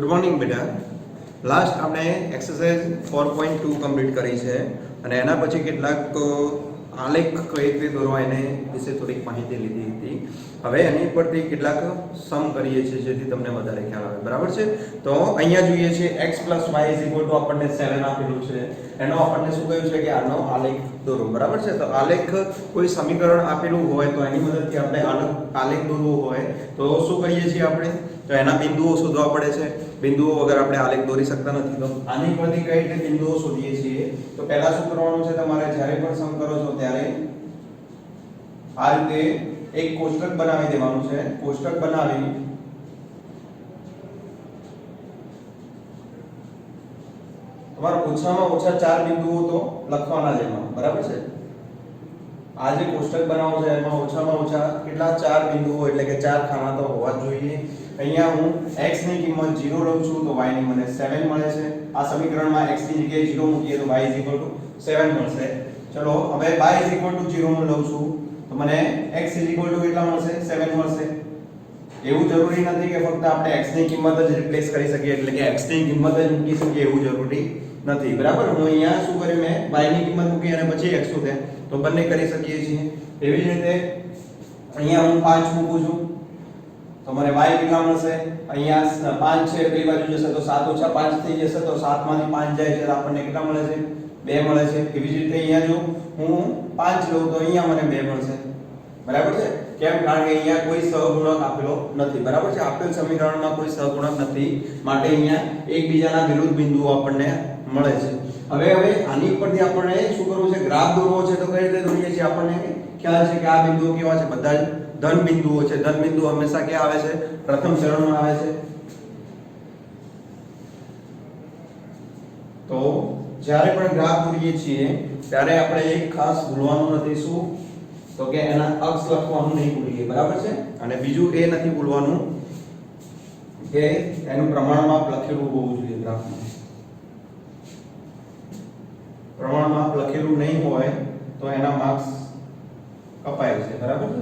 Good morning બેટા. Last આપણે exercise 4.2 complete કરી છે અને એના પછી કેટલાક આલેખ કઈ રીતે દોરવા એને વિશે થોડીક માહિતી લીધી હતી. હવે એની પરથી કેટલાક સમ કરીએ છીએ જેથી તમને વધારે ખ્યાલ આવે. બરાબર છે? તો અહીંયા જોઈએ છે x + y = આપણને 7 આપેલું છે. એનો આપણને શું કહ્યું છે કે આનો આલેખ દોરો. બરાબર છે? તો આલેખ કોઈ સમીકરણ આપેલું હોય તો એની મદદથી આપણે આલેખ દોરવો હોય તો શું કરીએ છીએ આપણે? તો એના બિંદુઓ શોધવા પડે છે. બિંદુઓ વગર આપણે આલેખ દોરી શકતા નથી. તો આની પરથી કઈ રીતે બિંદુઓ શોધીએ છીએ? તો પહેલા શું કરવાનું છે તમારે? જ્યારે પણ સમ કરો છો ત્યારે આ રીતે એક કોષ્ટક બનાવી દેવાનું છે. કોષ્ટક બનાવી તમારે ઓછામાં ઓછા 4 બિંદુઓ તો લખવાના જ એમાં. બરાબર છે? આ જે કોષ્ટક બનાવો છે એમાં ઓછામાં ઓછા કેટલા? 4 બિંદુઓ એટલે કે 4 ખાના તો હોવા જ જોઈએ. અહીંયા હું x ની કિંમત 0 લઉં છું તો y ની મને 7 મળે છે. આ સમીકરણમાં x ની જગ્યાએ 0 મૂકીએ તો y 7 મળશે. ચલો હવે y 0 હું લઉં છું તો મને x કેટલા મળશે? 7 મળશે. એવું જરૂરી નથી કે ફક્ત આપણે x ની કિંમત જ રિપ્લેસ કરી શકીએ એટલે કે x ની કિંમત જ મૂકી શકીએ એવું જરૂરી નથી. બરાબર? હું અહીંયા શું કર્યું? મેં y ની કિંમત મૂકી અને પછી x શોધે તો બંને કરી શકીએ છીએ. એવી જ રીતે અહીંયા હું 5 મૂકું છું તો મને y કેટલા મળશે? અહીંયા 5 છે પેલી બાજુ જશે તો 7 - 5 થઈ જશે તો 7 માંથી 5 જાય છે તો આપણને કેટલા મળે છે? 2 મળે છે. એવી જ રીતે અહીંયા જો હું 5 લઉં તો અહીંયા મને 2 મળશે. બરાબર છે? કેમ? કારણ કે અહીંયા કોઈ સહગુણક આપેલો નથી. બરાબર છે? આપેલ સમીકરણમાં કોઈ સહગુણક નથી માટે અહીંયા એકબીજાના વિરુદ્ધ બિંદુઓ આપણને મળે છે. હવે આની ઉપરથી આપણે શું કરવું છે? ગ્રાફ દોરવો છે. તો કઈ રીતે દોરીએ છીએ? આપણને ખ્યાલ છે કે આ બિંદુઓ કેવા છે? બધા જ ધન બિંદુઓ છે. ધન બિંદુ હંમેશા ક્યાં આવે છે? પ્રથમ ચરણમાં આવે છે. તો જ્યારે પણ ગ્રાફ દોરીએ છીએ ત્યારે આપણે એક ખાસ ભૂલવાનું નથી. શું? તો કે એના અક્ષ લખવાનું નહીં ભૂલીએ. બરાબર છે? અને બીજું એ નથી ભૂલવાનું કે એનું પ્રમાણમાપ લખેલું હોવું જોઈએ ગ્રાફમાં. પ્રમાણમાપ લખેલું નહીં હોય તો એના માર્ક્સ કપાય છે. બરાબર છે?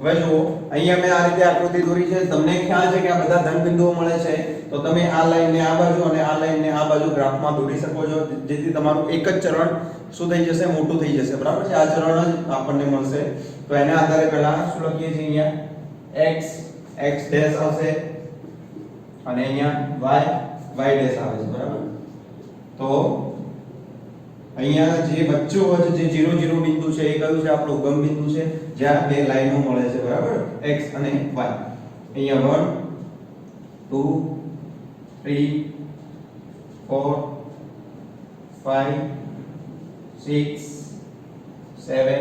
હવે જુઓ અહીંયા મેં આ રીતે આકૃતિ દોરી છે. તમને ખ્યાલ છે કે આ બધા ધન બિંદુઓ મળે છે તો તમે આ લાઈનને આ બાજુ અને આ લાઈનને આ બાજુ ગ્રાફમાં દોરી શકો છો જેથી તમારું એક જ ચરણ શું થઈ જશે? મોટું થઈ જશે. બરાબર છે? આ ચરણ જ આપણને મળશે. તો એના આધારે પહેલા શું લખીએ છીએ? અહીંયા x ડેશ આવશે અને અહીંયા y ડેશ આવે છે. બરાબર? તો અહીંયા જે વચ્ચે હોય જે 0 0 બિંદુ છે એ કયું છે? આપણું ઉગમ બિંદુ છે જ્યાં બે લાઈનો મળે છે. બરાબર? x અને y. અહીંયા 1 2 3 4 5 6 7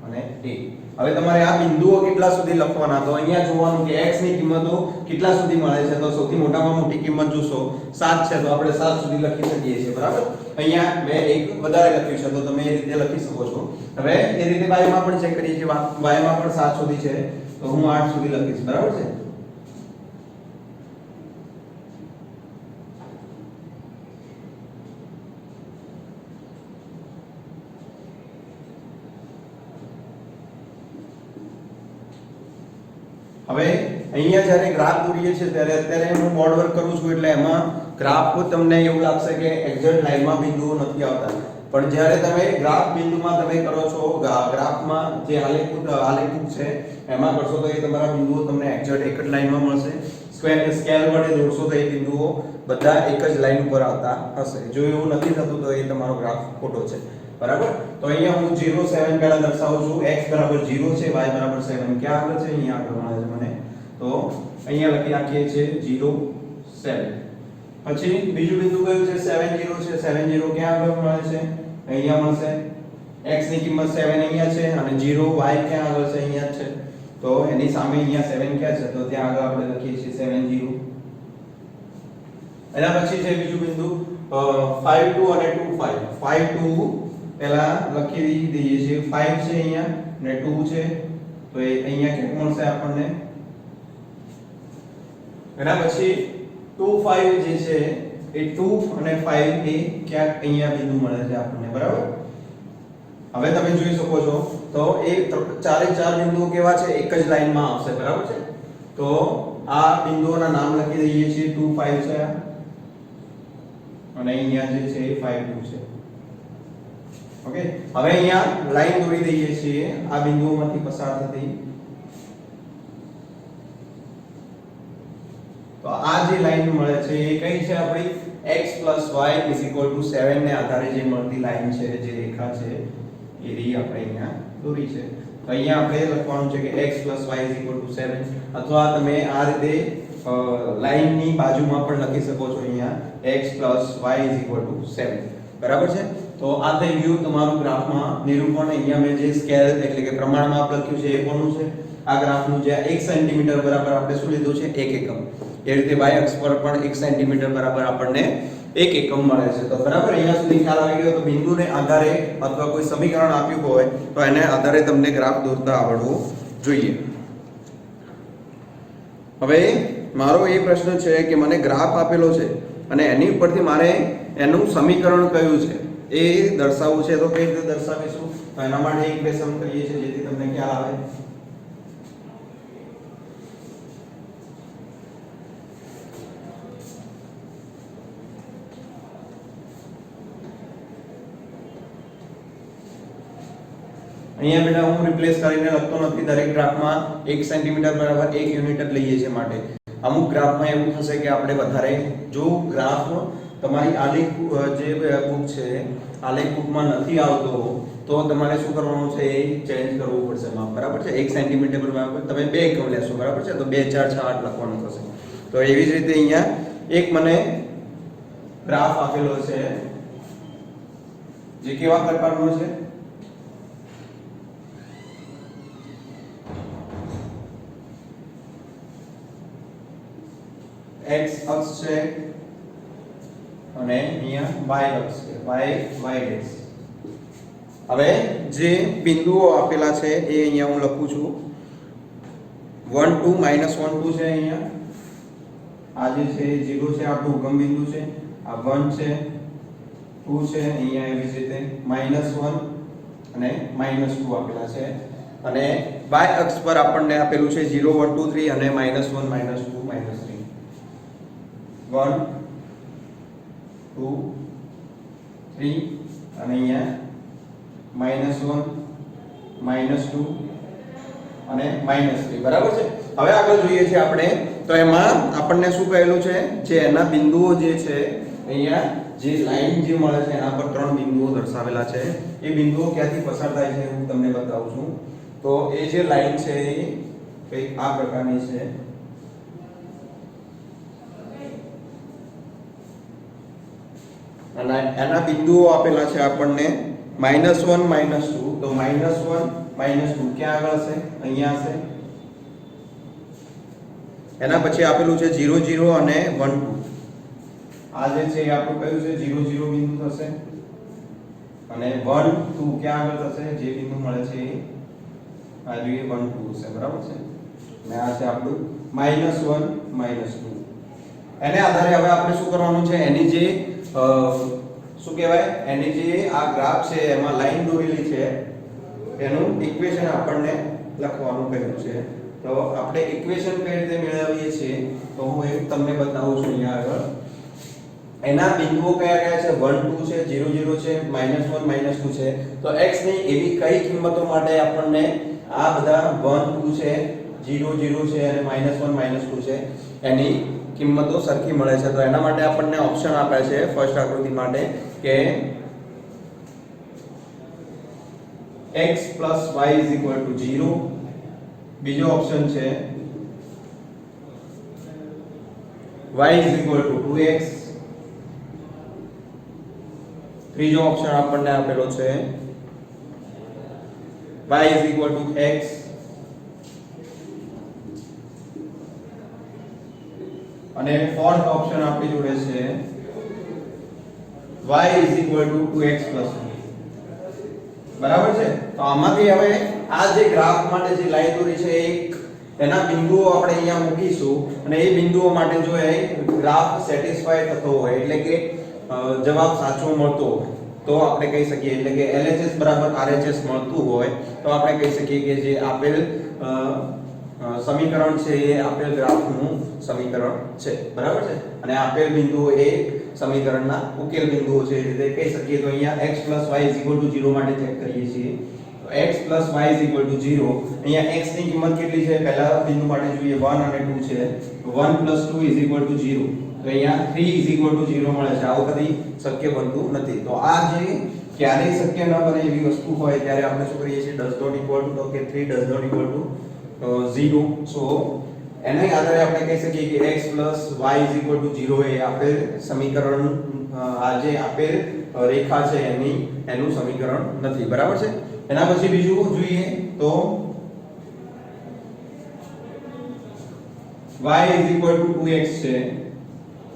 અને 8. હવે તમારે આ બિંદુઓ કેટલા સુધી લખવાના? તો અહીંયા જોવાનું કે x ની કિંમતો કેટલા સુધી મળે છે. તો સૌથી મોટામાં મોટી કિંમત જોશો 7 છે તો આપણે 7 સુધી લખી શકીએ છીએ. બરાબર? અહીંયા મેં એક વધારે લખ્યું છે તો તમે એ રીતે લખી શકો છો. હવે એ રીતે y માં પણ ચેક કરીએ છીએ. y માં પણ 7 સુધી છે તો હું 8 સુધી લખીશ. બરાબર છે? હવે અહીંયા જ્યારે ગ્રાફ દોરીએ છીએ ત્યારે અત્યારે હું બોર્ડ વર્ક કરું છું એટલે એમાં ગ્રાફ તમને એવું લાગશે કે એક્ઝેક્ટ લાઈનમાં બિંદુઓ નથી આવતા. પણ જ્યારે તમે ગ્રાફ બિંદુમાં તમે કરો છો ગ્રાફમાં જે આલેખ છે એમાં કરશો તો એ તમારા બિંદુઓ તમને એક્ઝેક્ટ એક જ લાઈનમાં મળશે. સ્કેલ વડે દોરશો તો એ બિંદુઓ બધા એક જ લાઈન ઉપર આવતા હશે. જો એવું નથી થતું તો એ તમારો ગ્રાફ ખોટો છે. બરાબર? તો અહીંયા હું 0 7 પહેલા દર્શાવું છું. x 0 છે, y 7. ક્યાં આગળ છે? અહીંયા આગળ મળે છે મને. તો અહીંયા લખી નાખીએ છીએ 0 7. પછી બીજું બિંદુ કયું છે? 7 0 છે. 7 0 ક્યાં આગળ મળે છે? અહીંયા મળશે. x ની કિંમત 7 અહીંયા છે અને 0 y ક્યાં આગળ છે? અહીંયા છે. તો એની સામે અહીંયા 7 ક્યાં છે? તો ત્યાં આગળ આપણે લખીએ છીએ 7 0. એના પછી છે બીજું બિંદુ 5 2 અને 2 5. 5 2 પહેલા લખી દઈએ છીએ. 5 છે અહીંયા અને 2 છે તો એ અહીંયા ક્યાં મળશે આપણને? એના પછી 2 5 જે છે એ 2 અને 5 એ ક્યાંક અહીંયા બિંદુ મળે છે આપણને. બરાબર? હવે તમે જોઈ શકો છો તો એ ચારે ચાર બિંદુઓ કેવા છે? એક જ લાઈનમાં આવશે. બરાબર છે? તો આ બિંદુઓના નામ લખી દઈએ છીએ 2 5 છે અને અહીંયા જે છે એ 5 2 છે. ઓકે, હવે અહીંયા લાઈન દોરી દઈએ છીએ આ બિંદુઓમાંથી પસાર થતી. તો આ જે લાઈન મળે છે એ કઈ છે આપણી x y 7 ને આધારે જે મળતી લાઈન છે, જે રેખા છે એ રી આપણે અહીંયા દોરી છે. તો અહીંયા આપણે લખવાનું છે કે x y 7 અથવા તમે આ રીતે લાઈનની બાજુમાં પણ લખી શકો છો અહીંયા x y 7. બરાબર છે. તો આ થઈ ગયું તમારું ગ્રાફમાં નિરૂપણ. અહીંયા મેં જે સ્કેલ એટલે કે પ્રમાણમાં લખ્યું છે એ કોનું છે? આ ગ્રાફનું જે 1 સેન્ટીમીટર બરાબર આપણે શું લીધું છે? 1 એકમ. એ રીતે y અક્ષ પર પણ 1 સેન્ટીમીટર બરાબર આપણને 1 એકમ મળે છે. તો બરાબર અહીંયા સુધી ખ્યાલ આવી ગયો. તો બિંદુને આધારે અથવા કોઈ સમીકરણ આપ્યું હોય તો એને આધારે તમને ગ્રાફ દોરતા આવડવું જોઈએ. હવે મારો એ પ્રશ્ન છે કે મને ગ્રાફ આપેલો છે અને એની ઉપરથી મારે એનું સમીકરણ કયું છે એ દર્શાવવું છે. તો કઈ રીતે દર્શાવીશું? તો એના માટે ઇક્વેશન કરીએ છીએ જેથી તમને ખ્યાલ આવે. અહીંયા બેટા હું રિપ્લેસ કરીને લખતો નથી. દરેક ગ્રાફમાં 1 સેન્ટીમીટર બરાબર 1 યુનિટ જ લઈએ છીએ માટે. અમુક ગ્રાફમાં એવું થશે કે આપણે વધારે જો ગ્રાફ તમારી આલેખ જે બુક છે આલેખ બુકમાં નથી આવતો તો તમારે શું કરવાનું છે? એ ચેન્જ કરવું પડશે માપ. બરાબર છે. 1 સેન્ટીમીટર બરાબર તમે 2 એકમ લેશો. બરાબર છે. તો 2 4 6 8 લખવાનું થશે. તો એવી જ રીતે અહીંયા એક મને ગ્રાફ આપેલો છે જે કેવા પ્રકારનો છે? x અક્ષ છે અને અહીંયા y અક્ષ છે. y dash. હવે જે બિંદુઓ આપેલા છે એ અહીંયા હું લખું છું. 1 2 -1 2 છે અહીંયા. આ જે છે 0 છે આપણું ઉગમ બિંદુ છે. આ 1 છે 2 છે અહીંયા એવી જ રીતે -1 અને -2 આપેલા છે. અને y અક્ષ પર આપણને આપેલું છે 0 1 2 3 અને -1 -2 -3. 1 2 3 અને અહીંયા -1 -2 અને -3. બરાબર છે. હવે આગળ જોઈએ છે આપણે. તો એમાં આપણને શું કહેલું છે? જે એના બિંદુઓ જે છે અહીંયા જે લાઈન જે મળે છે એના પર 3 બિંદુઓ દર્શાવેલા છે. એ બિંદુઓ ક્યાંથી પસાર થાય છે હું તમને બતાવું છું. તો એ જે લાઈન છે એ કંઈક આ પ્રકારની છે. અને એના બિંદુઓ આપેલા છે આપણને -1 -2. તો -1 -2 ક્યાં આગળ છે? અહીંયા હશે. એના પછી આપેલું છે 0 0 અને 1 2. આ જે છે એ આપણું કયું છે? 0 0 બિંદુ થશે. અને 1 2 ક્યાં આગળ થશે? જે બિંદુ મળે છે એ આ જોઈએ 1 2 છે. બરાબર છે. અને આ છે આપણું -1 -2. એને આધારે હવે આપણે શું કરવાનું છે? એની જે શું કહેવાય? એની જે આ ગ્રાફ છે એમાં લાઈન દોરેલી છે એનું ઇક્વેશન આપણને લખવાનું કહ્યું છે. તો આપણે ઇક્વેશન કઈ રીતે મેળવીએ છીએ તો હું એક તમને બતાવું છું અહીંયા આગળ. એના બિંદુઓ કયા કયા છે? 1 2 છે, 0 0 છે, -1 -2 છે. તો x ની એવી કઈ કિંમતો માટે આપણને આ બધા 1 2 છે, 0 0 છે અને -1 -2 છે એની કિંમતો સરખી મળે છે? તો એના માટે આપણને ઓપ્શન આપ્યા છે ફર્સ્ટ આકૃતિ માટે કે x y 0. બીજો ઓપ્શન છે y 2x. ત્રીજો ઓપ્શન આપણને આપેલો છે y x. અને ફોર્થ ઓપ્શન આપણી જોડે છે y 2x + 2. બરાબર છે. તો આમાંથી હવે આ જે ગ્રાફ માટે જે લાઈન દોરી છે એક એના બિંદુઓ આપણે અહીંયા મૂકીશું અને એ બિંદુઓ માટે જો એ ગ્રાફ સેટિસ્ફાય થતો હોય એટલે કે જવાબ સાચો મળતો હોય તો આપણે કહી શકીએ એટલે કે LHS = RHS મળતું હોય તો આપણે કહી શકીએ કે જે આપેલ સમીકરણ છે એ આપેલ ગ્રાફનું સમીકરણ છે, બરાબર છે, અને આપેલ બિંદુઓ એ સમીકરણના ઉકેલ બિંદુઓ છે. એ રીતે કહી શકીએ તો અહીંયા x y 0 માટે ચેક કરીએ છીએ. x y 0, અહીંયા x ની કિંમત કેટલી છે પહેલા બિંદુ માટે જોઈએ 1 અને 2 છે. 1 2 0, તો અહીંયા 3 0 મળે છે. આવું કદી શક્ય બનતું નથી. તો આ જે ક્યારેય શક્ય ન બને એવી વસ્તુ હોય ત્યારે આપણે શું કરીએ છીએ, does not equal to, તો કે 3 does not equal to 0. સો એના આધારે આપણે કહી શકીએ કે x y 0 એ આપેલ સમીકરણ, આ જે આપેલ રેખા છે એનું સમીકરણ નથી, બરાબર છે. એના પછી બીજું જોઈએ તો y 2x છે.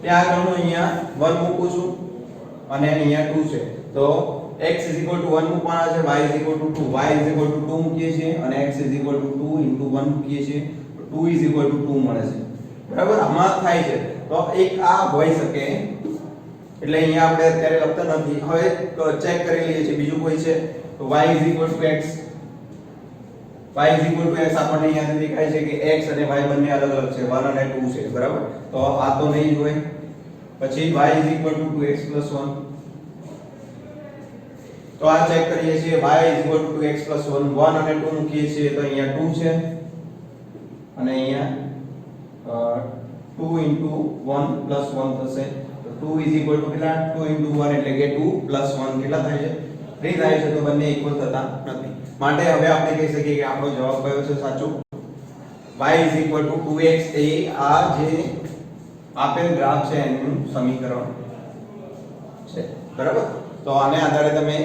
ત્યાં આગળ હું અહીંયા 1 મૂકું છું અને અહીંયા 2 છે. તો x 1 મૂકવાના છે, y 2, y 2 મૂકીએ છીએ અને x 2 * 1 મૂકીએ છીએ, 2 2 મળે છે, બરાબર. આમાં થાય છે તો એક આ હોઈ શકે, એટલે અહીંયા આપણે અત્યારે લખતા નથી. હવે ચેક કરી લઈએ છીએ બીજું કોઈ છે તો y x, આપણને અહીંયાથી દેખાય છે કે x અને y બંને અલગ અલગ છે, 1 અને 2 છે, બરાબર. તો આ તો નહીં જ હોય. પછી y 2x 1, તો આ ચેક કરીએ છીએ. y 2x 1, 1 અને 2 મૂકીએ છીએ તો અહીંયા 2 છે અને અહીંયા 2 * 1 + 1 થશે. તો 2 કેટલા, 2 * 1 એટલે કે 2 + 1 કેટલા થાય છે, 3 થાય છે. તો બંને ઇક્વલ થતા નથી. માટે હવે આપણે કહી શકીએ કે આપણો જવાબ કયો છે સાચો. y 2x એ આ જે આપેલ ગ્રાફ છે એનું સમીકરણ છે, બરાબર. તો આને આધારે તમે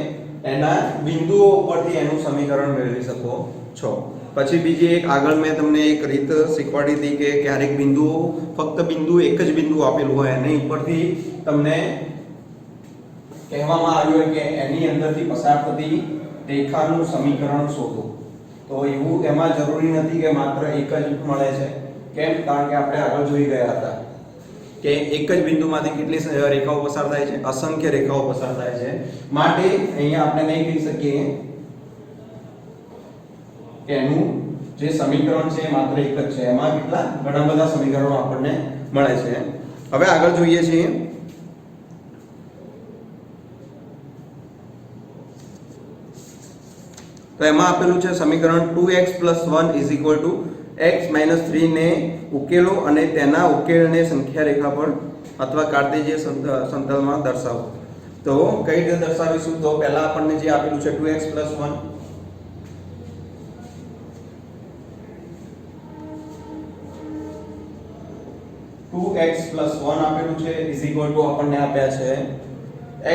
એના બિંદુઓ ઉપરથી એનું સમીકરણ મેળવી શકો છો. પછી બીજી એક આગળ મેં તમને એક રીત શીખવાડી હતી કે ક્યારેક બિંદુઓ, ફક્ત બિંદુ એક જ બિંદુ આપેલું હોય એની ઉપરથી તમને કહેવામાં આવ્યું હોય કે એની અંદરથી પસાર થતી રેખાનું સમીકરણ શોધો. તો એવું એમાં જરૂરી નથી કે માત્ર એક જ મળે છે. કેમ? કારણ કે આપણે આગળ જોઈ ગયા હતા કે એક જ બિંદુમાંથી કેટલી રેખાઓ પસાર થાય છે, અસંખ્ય રેખાઓ પસાર થાય છે. માટે અહીંયા આપણે નહીં કહી શકીએ કે એનું જે સમીકરણ છે માત્ર એક જ છે. એમાં કેટલા ઘણા બધા સમીકરણો આપણને મળે છે. હવે આગળ જોઈએ છીએ તો એમાં આપેલું છે સમીકરણ 2x + 1 = x - 3 ને ઉકેલો અને તેના ઉકેલને સંખ્યા રેખા પર અથવા કાર્ટેશિયન સમતલમાં દર્શાવો. તો કઈ રીતે દર્શાવીશું? તો પહેલા આપણને જે આપેલું છે 2x + 1, આપેલું છે = આપણને આપ્યા છે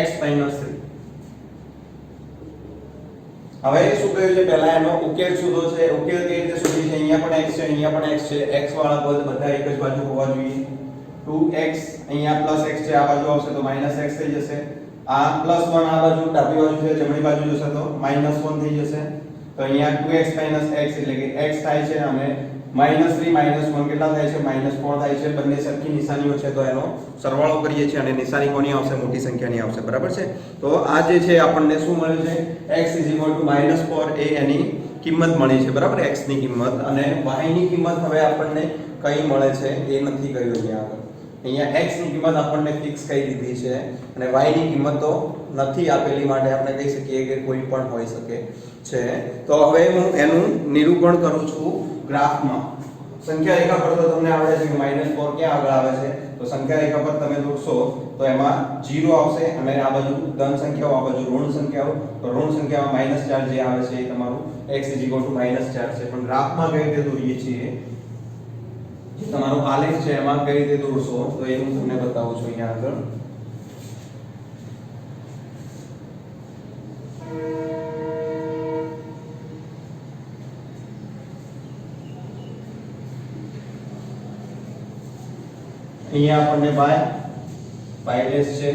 x - 3. હવે શું કહ્યું છે, પહેલા એનો ઉકેલ શોધો છે. ઉકેલ કઈ રીતે શોધી છે? અહીંયા પણ x છે, અહીંયા પણ x છે. x વાળા પદ બધા એક જ બાજુ હોવા જોઈએ. 2x અહીંયા +x છે, આ બાજુ આવશે તો -x થઈ જશે. આ +1 આ બાજુ ડાબી બાજુ છે, જમણી બાજુ જશે તો -1 થઈ જશે. તો અહીંયા 2x - x એટલે કે x થાય છે અને -3 - 1 કેટલા થાય છે, -4 થાય છે. બંને સરખી નિશાનીઓ છે તો એનો સરવાળો કરીએ છીએ અને નિશાની કોની આવશે, મોટી સંખ્યાની આવશે, બરાબર છે. તો આ જે છે આપણને શું મળ્યું છે, x -4 એ એની કિંમત મળી છે, બરાબર, x ની કિંમત. અને y ની કિંમત હવે આપણને કઈ મળે છે એ નથી કહ્યું અહીંયા આગળ. અહીંયા x ની કિંમત આપણને ફિક્સ કરી દીધી છે અને y ની કિંમત તો નથી આપેલી, માટે આપણે કહી શકીએ કે કોઈ પણ હોઈ શકે છે. તો હવે હું એનું નિરૂપણ કરું છું ગ્રાફમાં. સંખ્યા રેખા પર તો તમને આવડે છે કે -4 ક્યાં આગળ આવે છે, તો સંખ્યા રેખા પર તમે દોરશો તો એમાં 0 આવશે અને આ બાજુ ધન સંખ્યાઓ, આ બાજુ ઋણ સંખ્યાઓ. તો ઋણ સંખ્યામાં -4 જે આવે છે એ તમારું x = -4 છે. પણ ગ્રાફમાં કઈ રીતે દોરીએ છીએ, જે તમારો આલેખ છે એમાં કઈ રીતે દોરશો તો એ હું તમને બતાવું છું અહીંયા આગળ. અહીંયા આપણને y' છે.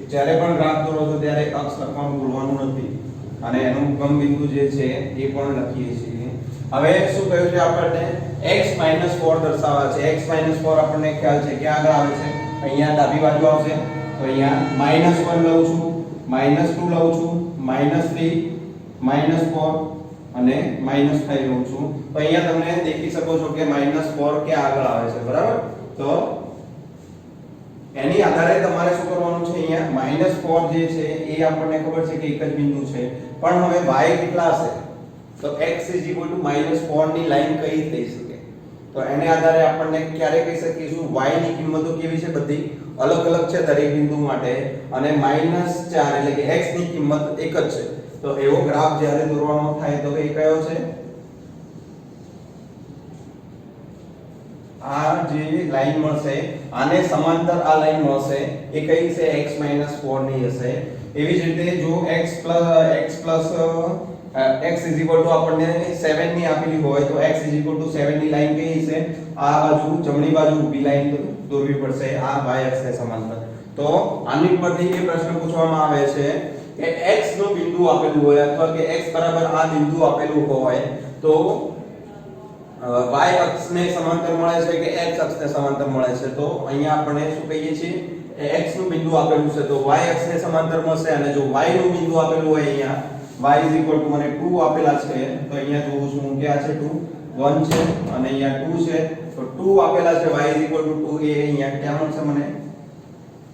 જ્યારે પણ ગ્રાફ દોરો છો ત્યારે અક્ષ લખવાનું ભૂલવાનું નથી અને એનું ઉગમ બિંદુ જે છે એ પણ લખીએ છીએ. હવે શું કહ્યું છે આપણને, x - 4 દર્શાવવા છે. x - 4 આપણને ખ્યાલ છે ક્યાં આગળ આવે છે, અહીંયા ડાબી બાજુ આવશે. તો અહીંયા -1 લઉં છું, -2 લઉં છું, -3, -4 અને -5 લઉં છું તો અહીંયા તમે દેખી શકો છો કે -4 કે આગળ આવે છે બરાબર તો એની આધારે તમારે શું કરવાનું છે અહીંયા -4 જે છે એ આપણને ખબર છે કે એક જ બિંદુ છે પણ હવે y કેટલા હશે તો x -4 ની લાઈન કઈ થઈ શકે તો એને આધારે આપણને ક્યારે કહી શકીશું y ની કિંમતો કેવી છે બધી અલગ અલગ છે દરેક બિંદુ માટે અને -4 એટલે કે x ની કિંમત એક જ છે તો એવો ગ્રાફ જ્યારે દોરવાનો થાય તો એ કયો છે આ જે લાઈન મળશે આને સમાંતર આ લાઈન મળશે એ કઈ છે x - 4 ની હશે એવી જ રીતે જો x આપણને 7 ની આપેલી હોય તો x 7 ની લાઈન કઈ છે આ બાજુ જમણી બાજુ ઊભી લાઈન દોરવી પડશે આ y અક્ષને સમાંતર તો આની પરથી એ પ્રશ્ન પૂછવામાં આવે છે કે x નું બિંદુ આપેલું હોય અથવા કે x બરાબર આ બિંદુ આપેલું હોય તો y અક્ષને સમાંતર મળે છે કે x અક્ષને સમાંતર મળે છે તો અહીંયા આપણે શું કહીએ છીએ x નું બિંદુ આપેલું છે તો y અક્ષને સમાંતર મળશે અને જો y નું બિંદુ આપેલું હોય અહીંયા y મને 2 આપેલા છે તો અહીંયા જોઉં છું કે આ છે 2 1 છે અને અહીંયા 2 છે તો 2 આપેલા છે y 2 એ અહીંયા ક્યાં મળશે મને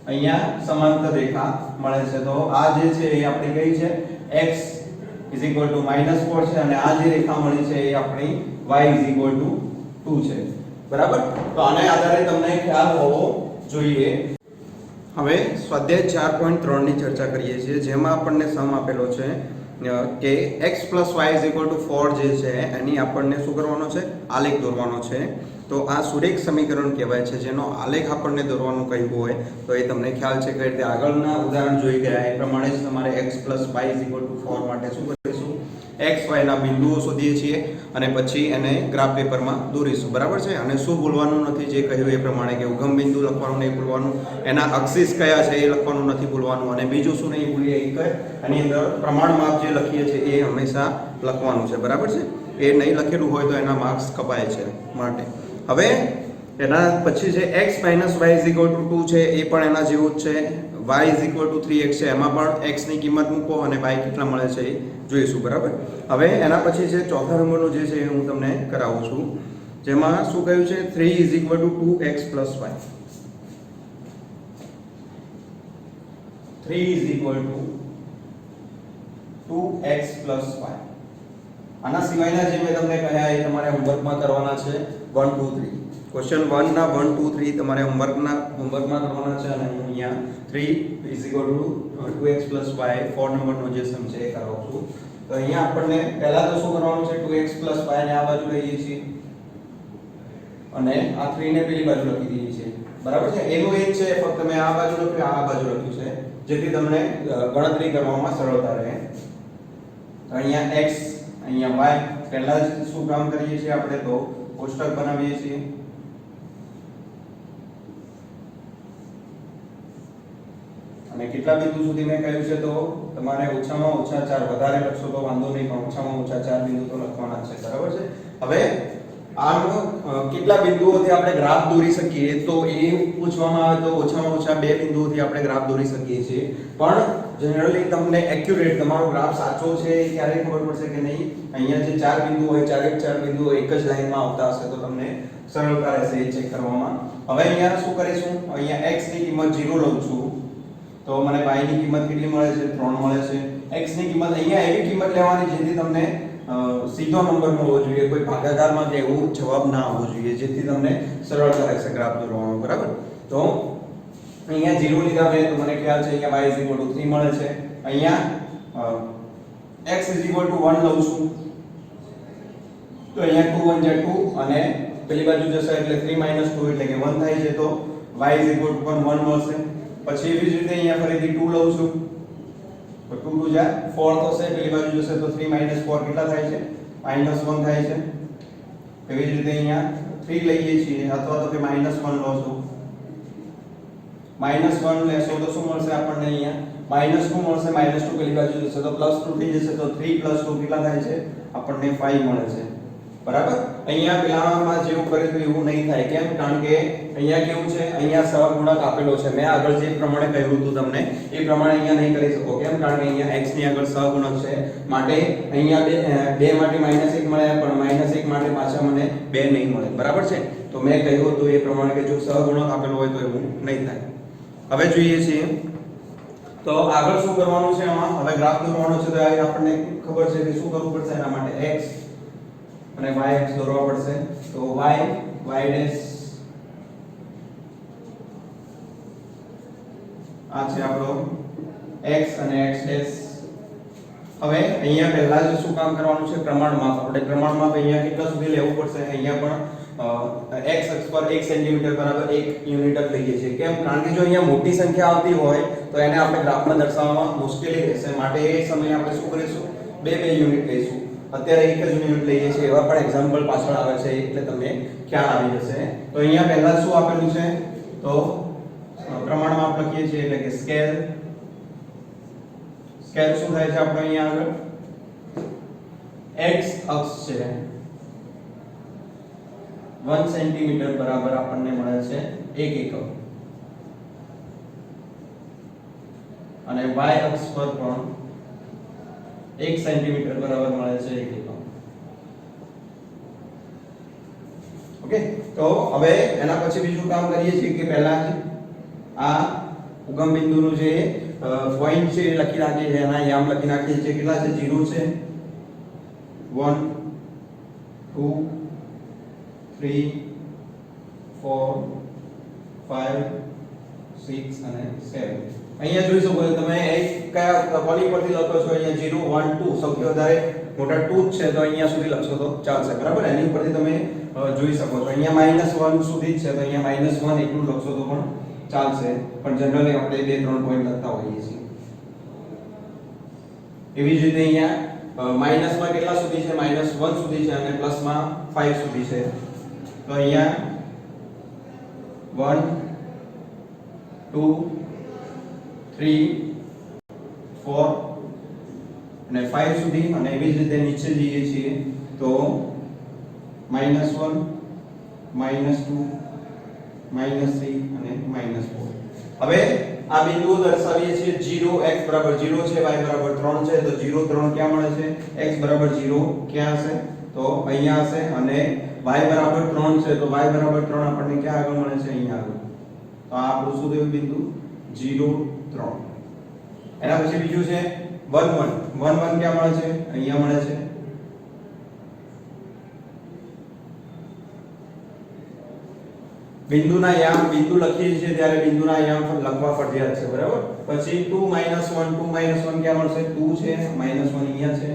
અહીંયા સમાંતર રેખા મળે છે તો આ જે છે એ આપણી કઈ છે x -4 છે અને આ જે રેખા મળી છે એ આપણી y 2 છે બરાબર તો આને આધારે તમને ખ્યાલ હોવો જોઈએ હવે સ્વાધ્યાય 4.3 ની ચર્ચા કરીએ છીએ જેમાં આપણને સમ આપેલો છે કે x y 4 જે છે એની આપણને શું કરવાનો છે આલેખ દોરવાનો છે તો આ સુરેખ સમીકરણ કહેવાય છે જેનો આલેખ આપણને દોરવાનું કહ્યું હોય તો એ તમને ખ્યાલ છે કે રીતે આગળના ઉદાહરણ જોઈ ગયા એ પ્રમાણે જ તમારે x y 4 માટે શું કરીશું x y ના બિંદુઓ શોધીએ છીએ અને પછી એને ગ્રાફ પેપરમાં દોરીશું બરાબર છે અને શું ભૂલવાનું નથી જે કહ્યું એ પ્રમાણે કે ઉગમ બિંદુ લખવાનું નહીં ભૂલવાનું એના અક્ષિસ કયા છે એ લખવાનું નથી ભૂલવાનું અને બીજું શું નહીં ભૂલીએ એક એની અંદર પ્રમાણ માપ જે લખીએ છીએ એ હંમેશા લખવાનું છે બરાબર છે એ નહીં લખેલું હોય તો એના માર્ક્સ કપાય છે માટે હવે એના પછી જે x y 2 છે એ પણ એના જેવું જ છે y 3x છે એમાં પણ x ની કિંમત મૂકો અને y કેટલા મળે છે એ જોઈશું બરાબર હવે એના પછી છે ચોથા નંબરનું જે છે હું તમને કરાવું છું જેમાં શું કહ્યું છે 3 2x y 3 2x y આના સિવાયના જે મેં તમને કહ્યા એ તમારે હોમવર્કમાં કરવાના છે 1 2 3 ક્વેશ્ચન 1 ના 1 2 3 તમારે હોમવર્કમાં કરવાના છે અને અહીંયા 3 2x y 4 નંબરનો જે સમ છે એ કરાવું છું તો અહીંયા આપણને પહેલા તો શું કરવાનું છે 2x y ને આ બાજુ લઈએ છીએ અને આ 3 ને પેલી બાજુ લખી દઈએ છીએ બરાબર છે એનું એ છે ફક્ત મેં આ બાજુ લખ્યું આ બાજુ લખ્યું છે જેથી તમને ગણતરી કરવામાં સરળતા રહે તો અહીંયા x અહીંયા y પહેલા જ શું કામ કરીએ છીએ આપણે તો કોષ્ટક બનાવીએ છીએ અને કેટલા બિંદુ સુધી મેં કહ્યું છે તો તમારે ઓછામાં ઓછા 4 વધારે લખશો તો વાંધો નહીં પણ ઓછામાં ઓછા 4 બિંદુ તો લખવાના છે બરાબર છે હવે આમ કેટલા બિંદુઓથી આપણે ગ્રાફ દોરી શકીએ તો એ પૂછવામાં આવે તો ઓછામાં ઓછા 2 બિંદુઓથી આપણે ગ્રાફ દોરી શકીએ છીએ પણ જનરલી તમને એક્યુરેટ તમારો ગ્રાફ સાચો છે એ ક્યારે ખબર પડશે કે નહીં અહીંયા જે 4 બિંદુ હોય 4 બિંદુઓ એક જ લાઈનમાં આવતા હશે તો તમને સરળતા રહેશે એ ચેક કરવામાં હવે અહીંયા શું કરીશું અહીંયા x ની કિંમત 0 લઉં છું તો મને y ની કિંમત કેટલી મળે છે 3 મળે છે x ની કિંમત અહીંયા એવી કિંમત લેવાની જેથી તમને સીધો નંબર મળવો જોઈએ કોઈ ભાગાકારમાં કે એવું જવાબ ના આવવો જોઈએ જેથી તમને સરળતા રહેશે ગ્રાફ દોરવાનો બરાબર તો અહીંયા 0 લીધા મેં તો મને ખ્યાલ છે કે y 3 મળે છે અહીંયા x 1 લઉં છું તો અહીંયા 2 1 2 અને પેલી બાજુ જશે એટલે 3 2 એટલે કે 1 થાય છે તો y 1 મળશે પછી એવી જ રીતે અહીંયા ફરીથી 2 લઉં છું તો 2 2 જા 4 થશે પેલી બાજુ જશે તો 3 4 કેટલા થાય છે -1 થાય છે એવી જ રીતે અહીંયા 3 લઈએ છીએ અથવા તો કે -1 લો છો -1 લેશો તો શું મળશે આપણને અહીંયા -2 મળશે -2 પેલી બાજુ જશે તો +2 થઈ જશે તો 3 + 2 કેટલા થાય છે આપણને 5 મળે છે બરાબર. અહીંયા પેલામાં જેવું કર્યું હતું એવું નહીં થાય. કેમ? કારણ કે અહીંયા કેવું છે, અહીંયા સહગુણક આપેલો છે. મેં આગળ જે પ્રમાણે કહ્યું હતું તમને એ પ્રમાણે અહીંયા નહીં કરી શકો. કેમ? કારણ કે અહીંયા x ની આગળ સહગુણક છે, માટે અહીંયા 2 માટે -1 મળે, પણ -1 માટે પાછા મને 2 નહીં મળે. બરાબર છે. તો મેં કહ્યું હતું એ પ્રમાણે કે જો સહગુણક આપેલો હોય તો એવું નહીં થાય. હવે જોઈએ છીએ તો આગળ શું કરવાનું છે. આમાં હવે ગ્રાફ દોરવાનો છે. તો આપણને ખબર છે કે શું કરવું પડશે. એના માટે x અને y અક્ષ દોરવા પડશે. તો y ડેશ આ છે આપણો x અને x ડેશ. હવે અહીંયા પહેલા જ શું કામ કરવાનું છે, પ્રમાણમાપ. આપણે પ્રમાણમાપ અહીંયા કેટલા સુધી લેવું પડશે. અહીંયા પણ x અક્ષ પર 1 સેન્ટીમીટર બરાબર 1 યુનિટ જ લઈએ છીએ. કેમ? કારણ કે જો અહીંયા મોટી સંખ્યા આવતી હોય તો એને આપણે ગ્રાફમાં દર્શાવવામાં મુશ્કેલી રહેશે. માટે એ સમયે આપણે શું કરીશું, 2 યુનિટ લઈશું. અત્યારે 1 જ યુનિટ લઈએ છીએ. એવા પણ એક્ઝામ્પલ પાછળ આવે છે એટલે તમને ખ્યાલ આવી જશે. તો અહીંયા પહેલા શું આપેલું છે, તો પ્રમાણમાપ લખીએ છીએ એટલે કે સ્કેલ. સ્કેલ શું થાય છે આપણે અહીંયા આગળ x અક્ષ છે 1 સેન્ટીમીટર બરાબર આપણને મળે છે 1 એકમ, અને y અક્ષ પર પણ 1 સેન્ટીમીટર બરાબર મળે છે 1 એકમ. ઓકે. તો હવે એના પછી બીજું કામ કરીએ છીએ કે પહેલા આ ઉગમ બિંદુનું જે પોઈન્ટ છે એ લખી નાખીએ છીએ. એના યામ લખી નાખીએ છીએ. કેટલા છે? 0 છે, 1 2 3 4 5 6 અને 7. અહીંયા જોઈ શકો છો તમે એક કયા કોની પરથી લખો છો. અહીંયા 0 1 2 સૌથી વધારે મોટા 2 જ છે તો અહીંયા સુધી લખશો તો ચાલશે. બરાબર. એની ઉપરથી તમે જોઈ શકો છો. અહીંયા -1 સુધી જ છે તો અહીંયા -1 એટલું લખશો તો પણ ચાલશે. પણ જનરલી આપણે 2-3 પોઈન્ટ લખતા હોઈએ છીએ. એવી જ રીતે અહીંયા માઈનસમાં કેટલા સુધી છે? -1 સુધી છે અને પ્લસમાં 5 સુધી છે. તો અહીંયા 1 2 3 4 અને 5 સુધી. અને એવી જ રીતે નીચે જઈએ છીએ તો -1 -2 -3 અને -4. હવે આ બિંદુઓ દર્શાવીએ છીએ. 0 x બરાબર 0 છે, y બરાબર 3 છે. તો 0 3 ક્યાં મળે છે? x બરાબર 0 ક્યાં હશે? તો અહીંયા હશે. અને y બરાબર 3 છે તો y બરાબર 3 આપણને ક્યાં આગળ મળે છે? અહીંયા આગળ. તો આ આપણું શું થયું બિંદુ? 0 3. એના પછી બીજું છે 1 1 1 ક્યાં મળે છે? અહીંયા મળે છે. બિંદુના યામ બિંદુ લખીએ છીએ ત્યારે બિંદુના યામ લખવા ફરજિયાત છે. બરાબર. પછી 2 - 1 ક્યાં મળશે? 2 છે, -1 અહીંયા છે.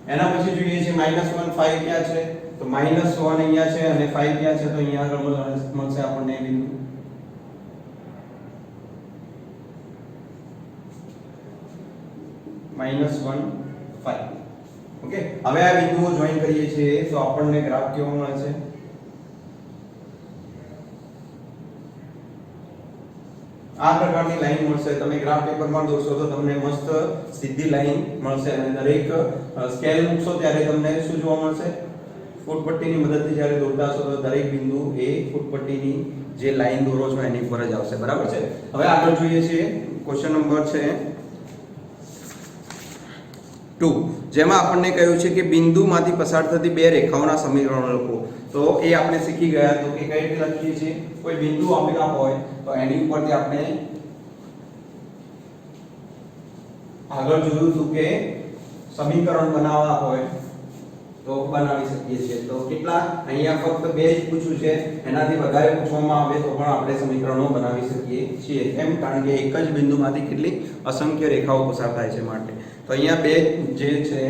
એના પછી જોઈએ છે -1 5 ક્યાં છે? તો -1 અહીંયા છે અને 5 ક્યાં છે? તો અહીંયા આગળ મળશે આપણને બિંદુ. -1 5. ઓકે. હવે આ બિંદુઓ જોઈન કરીએ છીએ તો આપણને ગ્રાફ કેવો મળે છે? આ પ્રકારની લાઈન મળશે. તમે ગ્રાફ પેપરમાં દોરશો તો તમને મસ્ત સીધી લાઈન મળશે. અને દરેક સ્કેલ મૂકશો ત્યારે તમને શું જોવા મળશે? ફૂટપટ્ટીની મદદથી જ્યારે દોરતા હશો તો દરેક બિંદુ એ ફૂટપટ્ટીની જે લાઈન દોરો છો એની ઉપર જ આવશે. બરાબર છે. હવે આગળ જોઈએ છીએ ક્વેશ્ચન નંબર છે 2, જેમાં આપણને કહ્યું છે કે બિંદુમાંથી પસાર થતી બે રેખાઓના સમીકરણો લખો. તો એ આપણે શીખી ગયા તો કે કઈ રીતે લખીએ છીએ. કોઈ બિંદુ આપેલા હોય તો એની ઉપરથી આપણે આગળ જોયું હતું કે સમીકરણ બનાવવા હોય તો બનાવી શકીએ છીએ. તો કેટલા? અહીંયા ફક્ત 2 જ પૂછ્યું છે. એનાથી વધારે પૂછવામાં આવે તો પણ આપણે સમીકરણો બનાવી શકીએ છીએ. કેમ? કારણ કે એક જ બિંદુમાંથી કેટલી અસંખ્ય રેખાઓ પસાર થાય છે માટે. તો અહીંયા 2 જે છે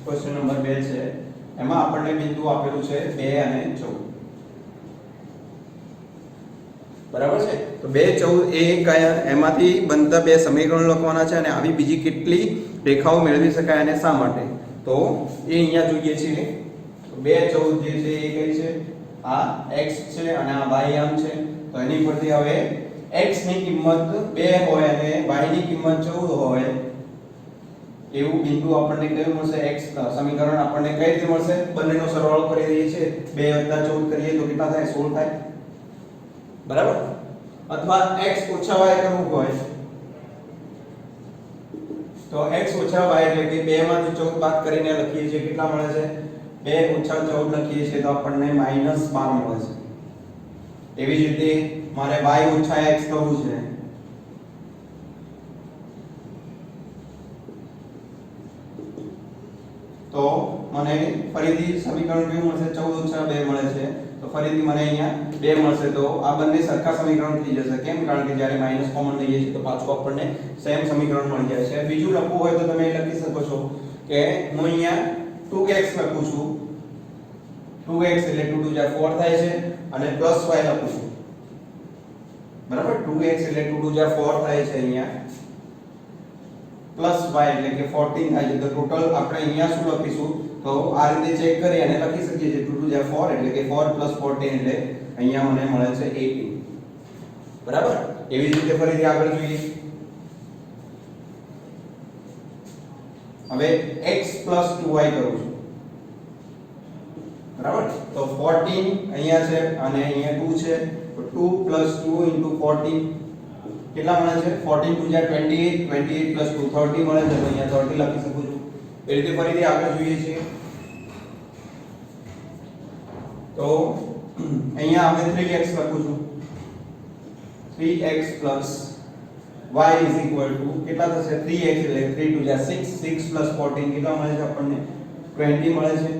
ક્વેશ્ચન નંબર 2 છે એમાં આપણને બિંદુ આપેલું છે 2 અને 14. બરાબર છે. તો 2 14 એ કયા? એમાંથી બનતા 2 સમીકરણો લખવાના છે અને આવી બીજી કેટલી રેખાઓ મેળવી શકાય અને શા માટે? તો એ અહીંયા જોઈએ છીએ. તો 2 14 જે છે એ કઈ છે? આ x છે અને આ y આમ છે. તો એની પરથી હવે x ની કિંમત 2 હોય અને y ની કિંમત 14 હોય એવું બિંદુ આપણને કયું મળશે? x સમીકરણ આપણને કઈ રીતે મળશે? બંનેનો સરવાળો કરી દઈએ છીએ 2 + 14 કરીએ તો કેટલા થાય? 16 થાય, બરાબર? અથવા x ઓછા y કરવું હોય તો x ઓછા y એટલે કે 2 માંથી 14 બાદ કરીને લખીએ છીએ, કેટલા મળે છે? 2 ઓછા 14 લખીએ છીએ તો આપણને -12 મળે છે. એવી જ રીતે મારે y ઓછા x કરવું છે તો મને ફરીથી સમીકરણ કયું મળશે? 14 - 2 મળે છે. તો ફરીથી મને અહીંયા 2 મળશે. તો આ બંને સરખા સમીકરણ થઈ જશે. કેમ? કારણ કે જ્યારે માઈનસ કોમન લઈએ છીએ તો પાછું આપણને સેમ સમીકરણ મળી જાય છે. બીજું લખવું હોય તો તમે લખી શકો છો કે હું અહીંયા 2x લખું છું. 2x એટલે 2 * 4 થાય છે અને પ્લસ y લખું છું, બરાબર? 2x એટલે 2 * 4 થાય છે, અહીંયા પ્લસ y એટલે કે 14 થાય છે. તો ટોટલ આપણે અહીંયા શું લખીશું? તો આ રીતે ચેક કરી અને લખી શકીએ છીએ 2 * 4 એટલે કે 4 + 14 એટલે અહીંયા મને મળે છે 18, બરાબર? એવી જ રીતે ફરીથી આગળ જોઈએ. હવે x + 2y કરું છું, બરાબર? તો 14 અહીંયા છે અને અહીંયા 2 છે, તો 2 + 2 * 14 કેટલા મળે છે? 14 * 2 = 28, 28 + 2 30 મળે છે. તો અહીંયા 30 લખી શકું છું. એ રીતે ફરીથી આગળ જોઈએ છીએ તો અહીંયા આપણે 3x લખું છું. 3x + y = કેટલા થશે? 3x એટલે 3 * 2 = 6, 6 + 14 કેટલા મળે છે આપણને? 20 મળે છે,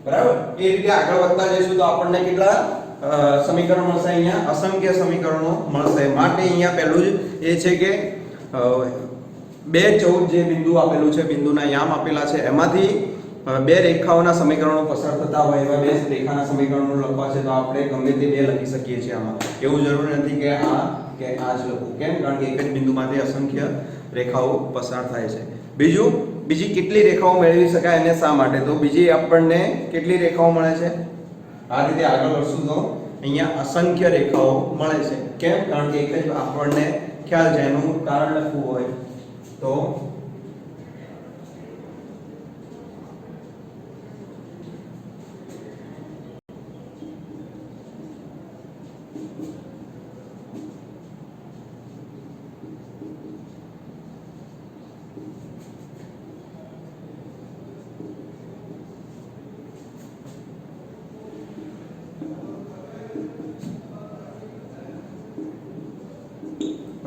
બરાબર? એ રીતે આગળ વધતા જઈશું તો આપણને કેટલા સમીકરણ મળશે? અહીંયા અસંખ્ય સમીકરણો મળશે. માટે અહીંયા પહેલું જ એ છે કે 2 14 જે બિંદુ આપેલું છે, બિંદુના યામ આપેલા છે, એમાંથી બે રેખાઓના સમીકરણો પસાર થતા હોય એવા બે રેખાના સમીકરણો લખવા છે તો આપણે ગમે તે બે લખી શકીએ છીએ. આમાં એવું જરૂરી નથી કે આ જ લખવું. કેમ? કારણ કે એક જ બિંદુમાંથી અસંખ્ય રેખાઓ પસાર થાય છે. બીજી કેટલી રેખાઓ મેળવી શકાય અને શા માટે? તો બીજી આપણને કેટલી રેખાઓ મળે છે? આ રીતે આગળ વધશું તો અહીંયા અસંખ્ય રેખાઓ મળે છે. કેમ? કારણ કે એક જ આપણને ખ્યાલ છે, એનું કારણ લખવું હોય તો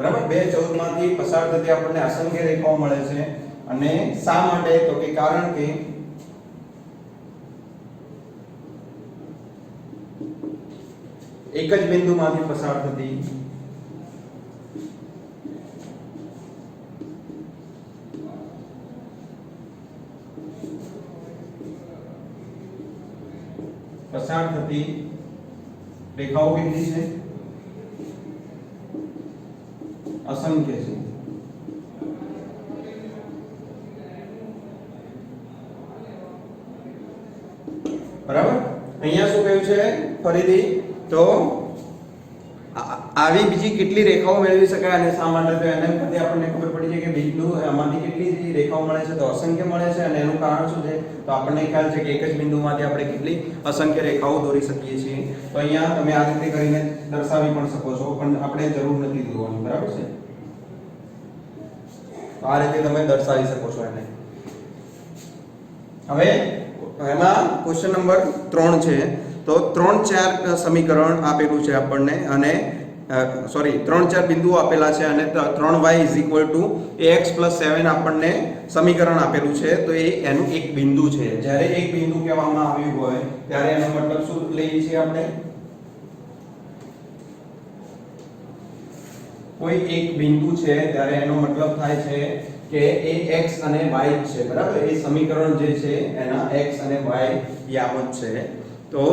બરાબર? 2 14 માંથી પસાર થતી આપણને અસંખ્ય રેખાઓ મળે છે. અને શા માટે? તો કે કારણ કે એક જ બિંદુમાંથી પસાર થતી રેખાઓ કેટલી છે? અસંખ્ય છે. બરાબર? અહીંયા શું કહ્યું છે ફરીથી? તો આવી બીજી કેટલી રેખાઓ મેળવી શકાય અને શા માટે? તો એના પરથી આપણને ખબર પડી છે કે બિંદુ આમાંથી કેટલી રેખાઓ મળે છે? તો અસંખ્ય મળે છે. અને એનું કારણ શું છે? તો આપણને ખ્યાલ છે કે એક જ બિંદુમાંથી આપણે કેટલી અસંખ્ય રેખાઓ દોરી શકીએ છીએ. તો અહીંયા તમે આ રીતે કરીને દર્શાવી પણ શકો છો, પણ આપણે જરૂર નથી દોરવાની, બરાબર છે? તો આ રીતે તમે દર્શાવી શકો છો એને. હવે એમાં ક્વેશ્ચન નંબર 3 છે. તો 3 4 સમીકરણ આપેલું છે આપણને અને 3 4 બિંદુઓ આપેલા છે અને 3y = ax + 7 આપણને સમીકરણ આપેલું છે. તો એનું એક બિંદુ છે. જ્યારે એક બિંદુ કહેવામાં આવ્યું હોય ત્યારે એનો મતલબ શું લઈએ છીએ આપણે? કોઈ એક બિંદુ છે ત્યારે એનો મતલબ થાય છે કે એ x અને y છે, બરાબર? એ સમીકરણ જે છે એના x અને y યામ જ છે. તો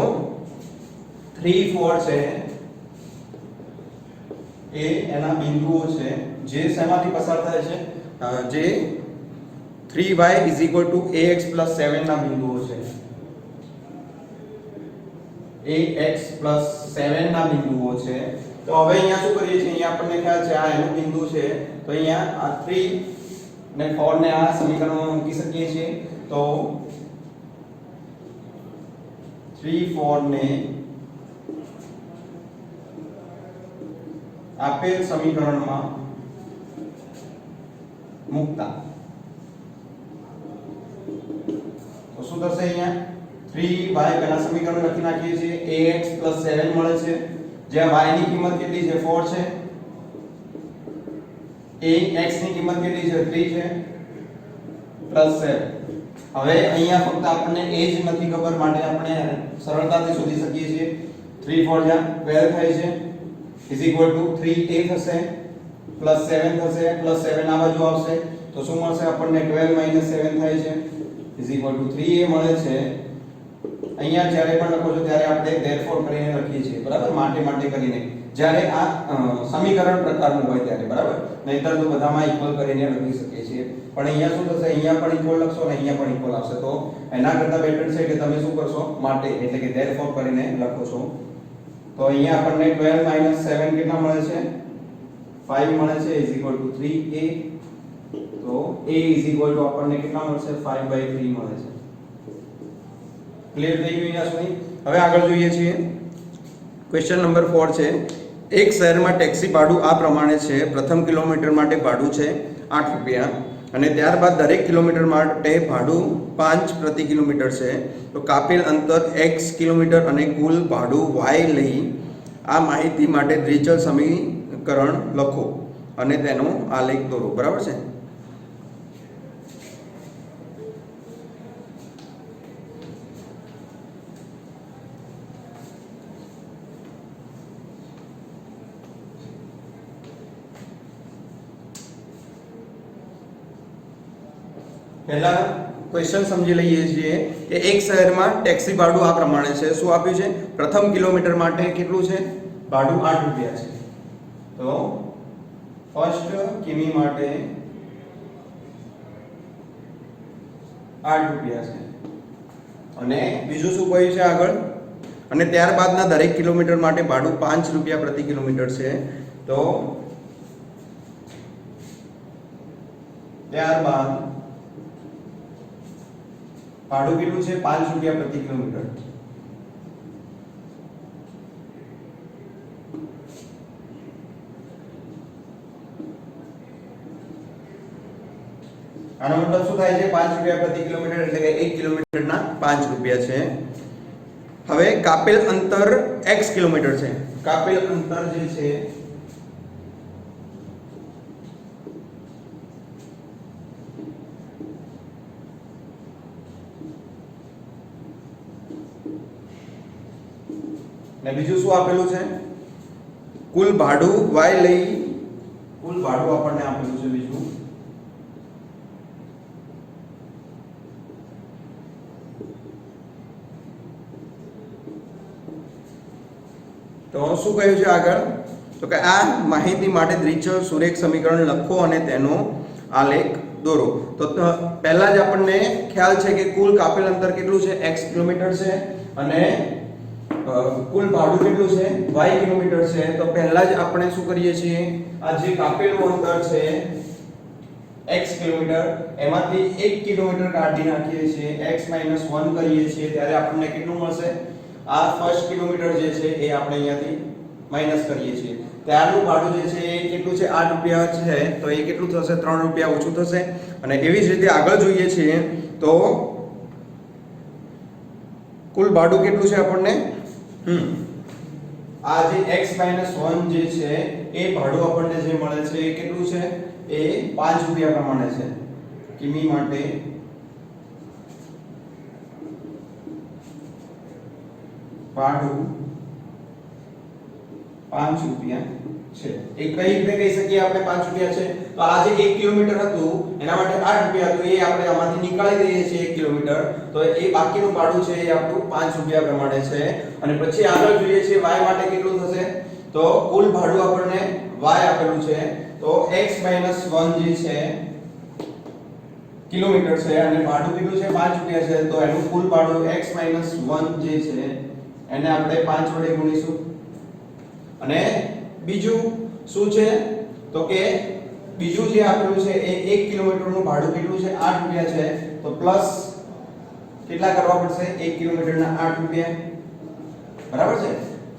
3 4 છે એ એના બિંદુઓ છે જે શેમાંથી પસાર થાય છે? જે 3y = ax + 7 ના બિંદુઓ છે. ax + 7 ના બિંદુઓ છે. તો હવે અહીંયા શું કરીએ છીએ? અહીંયા આપણને ખ્યાલ છે આ એનું બિંદુ છે. તો અહીંયા આ 3 અને 4 ને આ સમીકરણમાં મૂકી શકીએ છીએ તો 3 4 ને આપેલ સમીકરણમાં મૂકતા તો શું થશે અહીંયા 3y પહેલા સમીકરણ લખી નાખીએ છીએ ax 7 મળે છે જ્યાં y ની કિંમત કેટલી છે 4 છે ax ની કિંમત કેટલી છે 3 છે +7 હવે અહીંયા ફક્ત આપણને એ જ નથી ખબર માટે આપણે સરળતાથી શોધી શકીએ છીએ 3 4 જ્યાં 12 થાય છે = 3a થશે +7 થશે +7 આ બાજુ આવશે તો શું મળશે આપણને 12 - 7 થાય છે = 3a મળે છે અહીંયા જ્યારે પણ લખો છો ત્યારે આપણે therefore કરીને લખીએ છીએ બરાબર માટે કરીને જ્યારે આ સમીકરણ પ્રકારનું હોય ત્યારે બરાબર નહીતર તો બધામાં ઇક્વલ કરીને લખી શકીએ છીએ પણ અહીંયા શું થશે અહીંયા પણ ઇક્વલ લખશો અને અહીંયા પણ ઇક્વલ આવશે તો એના કરતા બેટર છે કે તમે શું કરશો માટે એટલે કે therefore કરીને લખો છો તો અહીંયા આપણને 12 - 7 કેટલા મળે છે 5 મળે છે = 3a તો a = આપણને કેટલા મળશે 5/3 મળે છે ક્લિયર થઈ ગયું અહીંયા સુધી હવે આગળ જોઈએ છીએ ક્વેશ્ચન નંબર 4 છે એક શહેરમાં ટેક્સી ભાડું આ પ્રમાણે છે પ્રથમ કિલોમીટર માટે ભાડું છે 8 રૂપિયા અને ત્યારબાદ દરેક કિલોમીટર માટે ભાડું 5 પ્રતિ કિલોમીટર છે તો કાપેલ અંતર x કિલોમીટર અને કુલ ભાડું y લઈ આ માહિતી માટે દ્વિચલ સમીકરણ લખો અને તેનો આલેખ દોરો બરાબર છે પહેલા ક્વેશ્ચન સમજી લઈએ છીએ કે એક શહેરમાં ટેક્સી ભાડું આ પ્રમાણે છે શું આપ્યું છે પ્રથમ કિલોમીટર માટે કેટલું છે ભાડું 8 રૂપિયા છે તો ફર્સ્ટ કિમી માટે 8 રૂપિયા છે અને બીજું શું કહ્યું છે આગળ અને ત્યારબાદના દરેક કિલોમીટર માટે ભાડું 5 રૂપિયા પ્રતિ કિલોમીટર છે તો ત્યારબાદ ભાડું કેટલું છે 5 રૂપિયા પ્રતિ કિલોમીટર આનો મતલબ શું થાય છે 5 રૂપિયા પ્રતિ કિલોમીટર એટલે કે 1 કિલોમીટરના 5 રૂપિયા છે હવે કાપેલ અંતર x કિલોમીટર છે કાપેલ અંતર જે છે ને બીજું શું આપેલું છે કુલ ભાડું y લઈ કુલ ભાડું આપણને આપેલું છે બીજું તો શું કહ્યું છે આગળ તો કે આ માહિતી માટે દ્વિચલ સુરેખ સમીકરણ લખો અને તેનો આલેખ દોરો તો પહેલા જ આપણને ખ્યાલ છે કે કુલ કાપેલ અંતર કેટલું છે x કિલોમીટર છે અને કુલ ભાડું કેટલું છે y કિલોમીટર છે તો પહેલા જ આપણે શું કરીએ છીએ આ જે કાપેલું અંતર છે x કિલોમીટર એમાંથી 1 કિલોમીટર કાઢી નાખીએ છીએ x - 1 કરીએ છીએ ત્યારે આપણને કેટલું મળશે આ ફર્સ્ટ કિલોમીટર જે છે એ આપણે અહીંયાથી માઈનસ કરીએ છીએ ત્યારનું ભાડું જે છે એ કેટલું છે 8 રૂપિયા છે તો એ કેટલું થશે 3 રૂપિયા ઓછું થશે અને એવી જ રીતે આગળ જોઈએ છીએ તો કુલ ભાડું કેટલું છે આપણને આ જે x - 1 જે છે એ ભાડું આપણને જે મળે છે એ કેટલું છે એ 5 રૂપિયા પ્રમાણે છે કિમી માટે ભાડું 5 રૂપિયા છે એ કઈ રીતે કહી શકીએ આપણે 5 રૂપિયા છે તો આ જે 1 કિલોમીટર હતું એના માટે 8 રૂપિયા હતું એ આપણે આમાંથી નીકાળી દઈએ છીએ 1 કિલોમીટર તો એ બાકીનું ભાડું છે એ આપણું 5 રૂપિયા પ્રમાણે છે અને પછી આગળ જોઈએ છીએ y માટે કેટલું થશે તો કુલ ભાડું આપણને y આપેલું છે તો x - 1 જે છે કિલોમીટર છે અને ભાડું કેટલું છે 5 રૂપિયા છે તો એનું કુલ ભાડું x - 1 જે છે એને આપણે 5 વડે ગુણીશું અને બીજું શું છે તો કે બીજું જે આપેલું છે એ 1 કિલોમીટરનું ભાડું કેટલું છે 8 રૂપિયા છે તો પ્લસ કેટલા કરવા પડશે 1 કિલોમીટરના 8 રૂપિયા બરાબર છે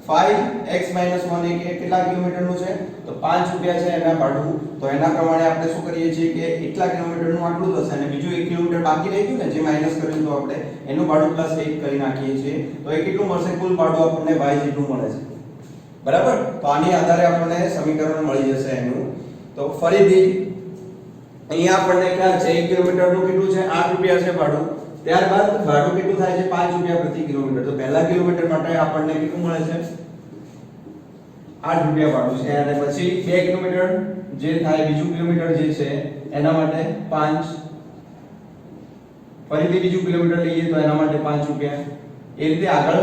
5x - 1 એ કેટલા કિલોમીટરનું છે તો 5 રૂપિયા છે એના ભાડું તો એના પ્રમાણે આપણે શું કરીએ છીએ કે એટલા કિલોમીટરનું આટલું થશે અને બીજું 1 કિલોમીટર બાકી રહી ગયું ને જે માઈનસ કર્યું તો આપણે એનું ભાડું પ્લસ 1 કરી નાખીએ છીએ તો એ કેટલું મળશે કુલ ભાડું આપણને y જેટલું મળે છે બરાબર તો આની આધારે આપણને સમીકરણ મળી જશે એનું તો ફરીથી અહીંયા આપણને ખ્યાલ છે 1 કિલોમીટરનું કેટલું છે 8 રૂપિયા છે ભાડું ત્યારબાદ ભાડું કેટલું થાય છે 5 રૂપિયા પ્રતિ કિલોમીટર તો પહેલા કિલોમીટર માટે આપણને કેટલું મળે છે 8 રૂપિયા ભાડું છે અને પછી 2 કિલોમીટર જે થાય બીજું કિલોમીટર જે છે એના માટે 5 ફરીથી બીજું કિલોમીટર લઈએ તો એના માટે 5 રૂપિયા એ રીતે આગળ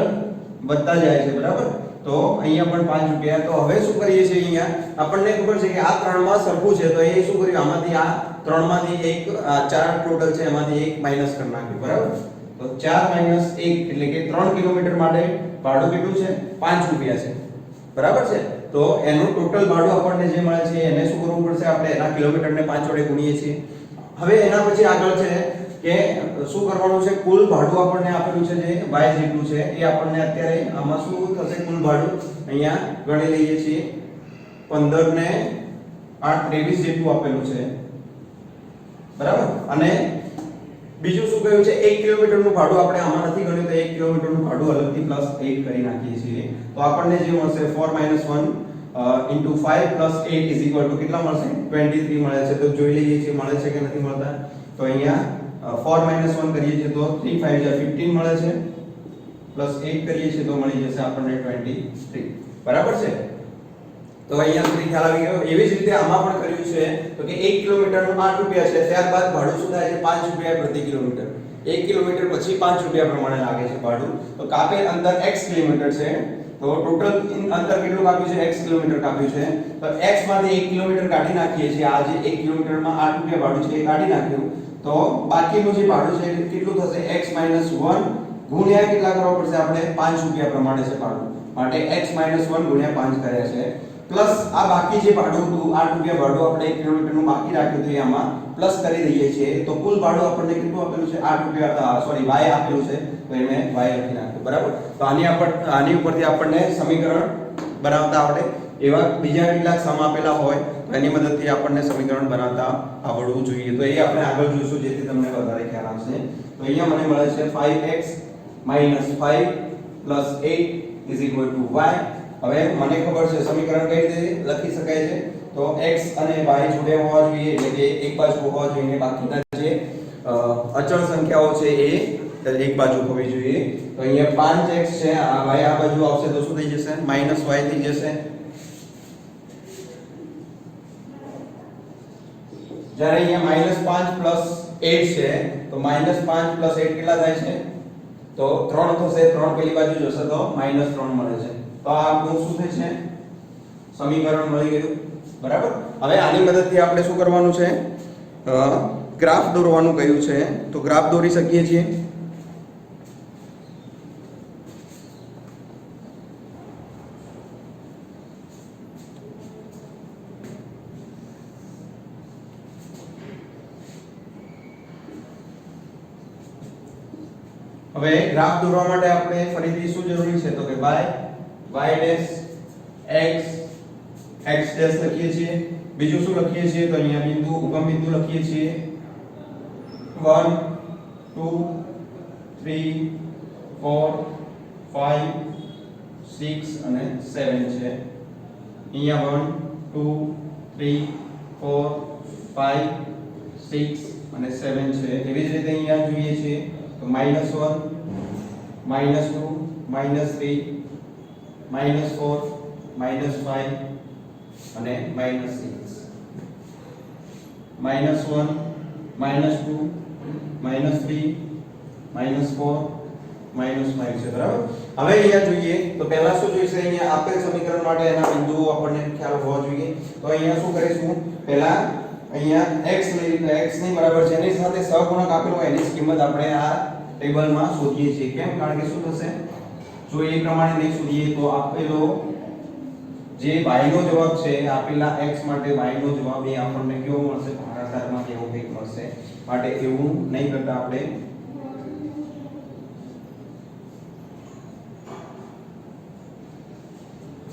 વધતા જાય છે બરાબર તો અહીંયા પણ 5 રૂપિયા તો હવે શું કરીએ છીએ અહીંયા આપણને ખબર છે કે આ ત્રણમાં સરખું છે તો એ શું કર્યું આમાંથી આ ત્રણમાંથી એક આ ચાર ટોટલ છે એમાંથી એક માઈનસ કરી નાખ્યું બરાબર તો 4 - 1 એટલે કે 3 કિલોમીટર માટે ભાડું કેટલું છે 5 રૂપિયા છે બરાબર છે તો એનું ટોટલ ભાડું આપણને જે મળે છે એને શું કરવું પડશે આપણે એના કિલોમીટરને 5 વડે ગુણીએ છીએ હવે એના પછી આગળ છે કે શું કરવાનું છે કુલ ભાડું આપણને આપેલું છે જે y જેટલું છે એ આપણને અત્યારે આમાં શું થશે કુલ ભાડું અહીંયા ગણી લઈએ છીએ 15 ને 8 23 જેટલું આપેલું છે બરાબર અને બીજું શું કહ્યું છે 1 કિલોમીટરનું ભાડું આપણે આમાં નથી ગણ્યું તો 1 કિલોમીટરનું ભાડું અલગથી પ્લસ 8 કરી નાખીએ છીએ તો આપણને જે મળશે 4 - 1 into 5 plus 8 is equal to કેટલા મળશે 23 મળે છે તો જોઈ લઈએ છીએ મળે છે કે નથી મળતા તો અહીંયા 4 - 1 કરીએ છીએ તો 3 5 15 મળે છે પ્લસ 8 કરીએ છીએ તો મળી જશે આપણને 23 બરાબર છે તો અહીંયા સુધી ખ્યાલ આવી ગયો એવી જ રીતે આમાં પણ કર્યું છે તો કે 1 કિલોમીટરનું 8 રૂપિયા છે ત્યારબાદ ભાડું શું થાય છે 5 રૂપિયા પ્રતિ કિલોમીટર 1 કિલોમીટર પછી 5 રૂપિયા પ્રમાણે લાગે છે ભાડું તો કાપેલ અંતર x કિલોમીટર છે તો ટોટલ અંતર કેટલું કાપ્યું છે x કિલોમીટર કાપ્યું છે તો x માંથી 1 કિલોમીટર કાઢી નાખીએ છીએ આ જે 1 કિલોમીટરમાં 8 રૂપિયા ભાડું છે એ કાઢી નાખ્યું તો બાકીનું જે ભાડું છે કેટલું થશે x - 1 ગુણ્યા કેટલા કરવા પડશે આપણે 5 રૂપિયા પ્રમાણે છે ભાડું માટે x - 1 ગુણ્યા 5 કર્યા છે પ્લસ આ બાકી જે ભાડું હતું 8 રૂપિયા ભાડું આપણે 1 કિલોમીટરનું બાકી રાખ્યું તો આમાં પ્લસ કરી દઈએ છીએ તો કુલ ભાડું આપણને કેટલું આપેલું છે 8 રૂપિયા સોરી y આપેલું છે તો એને y લખી નાખ્યું બરાબર તો આની ઉપરથી આપણને સમીકરણ બનાવતા આવડે એવા બીજા કેટલાક સમ આપેલા હોય તો એની મદદથી આપણને સમીકરણ બનાવતા આવડવું જોઈએ તો એ આપણે આગળ જોઈશું જેથી તમને વધારે ખ્યાલ આવશે તો અહીંયા મને મળે છે 5x - 5 + 8 = y હવે મને ખબર છે સમીકરણ કઈ રીતે લખી શકાય છે તો x અને y જોડે હોવા જોઈએ એટલે કે એક બાજુ હોવા જોઈએ બાકીના જે અચળ સંખ્યાઓ છે એ એક બાજુ હોવી જોઈએ તો અહીંયા 5x છે આ y આ બાજુ આવશે તો શું થઈ જશે -y થઈ જશે જ્યારે અહીંયા -5 + 8 છે તો -5 + 8 કેટલા થાય છે તો 3 થશે 3 પેલી બાજુ જશે તો -3 મળે છે તો આ આપણું શું થશે સમીકરણ મળી ગયું બરાબર હવે આની મદદથી આપણે શું કરવાનું છે ગ્રાફ દોરવાનું કહ્યું છે તો ગ્રાફ દોરી શકીએ છીએ હવે ગ્રાફ દોરવા માટે આપણે ફરીથી શું જરૂરી છે તો કે y dash x x dash લખીએ છીએ બીજું શું લખીએ છીએ તો અહીંયા બિંદુ ઉગમ બિંદુ લખીએ છીએ 1 2 3 4 5 6 અને 7 છે અહીંયા 1 2 3 4 5 6 અને 7 છે એવી જ રીતે અહીંયા જોઈએ છીએ તો -1 -2 -3 -4 -5 અને -6 -1 -2 -3 -4 -5 છે બરાબર હવે અહીંયા જોઈએ તો પહેલા શું જોઈશે અહીંયા આપેલ સમીકરણ માટે એના બિંદુઓ આપણને ખ્યાલ હોવો જોઈએ તો અહીંયા શું કરીશું પહેલા અહીંયા x લઈ x ની બરાબર છે એની સાથે સહગુણક આપેલો હોય એની કિંમત આપણે આ ટેબલમાં શોધીએ છીએ કેમ કારણ કે શું થશે જો એ પ્રમાણે નહીં શોધીએ તો આપેલો જે y નો જવાબ છે આપેલા x માટે y નો જવાબ એ આપણને કેવો મળશે ભાગાકારમાં કેવો કંઈક મળશે માટે એવું નહીં કરતા આપણે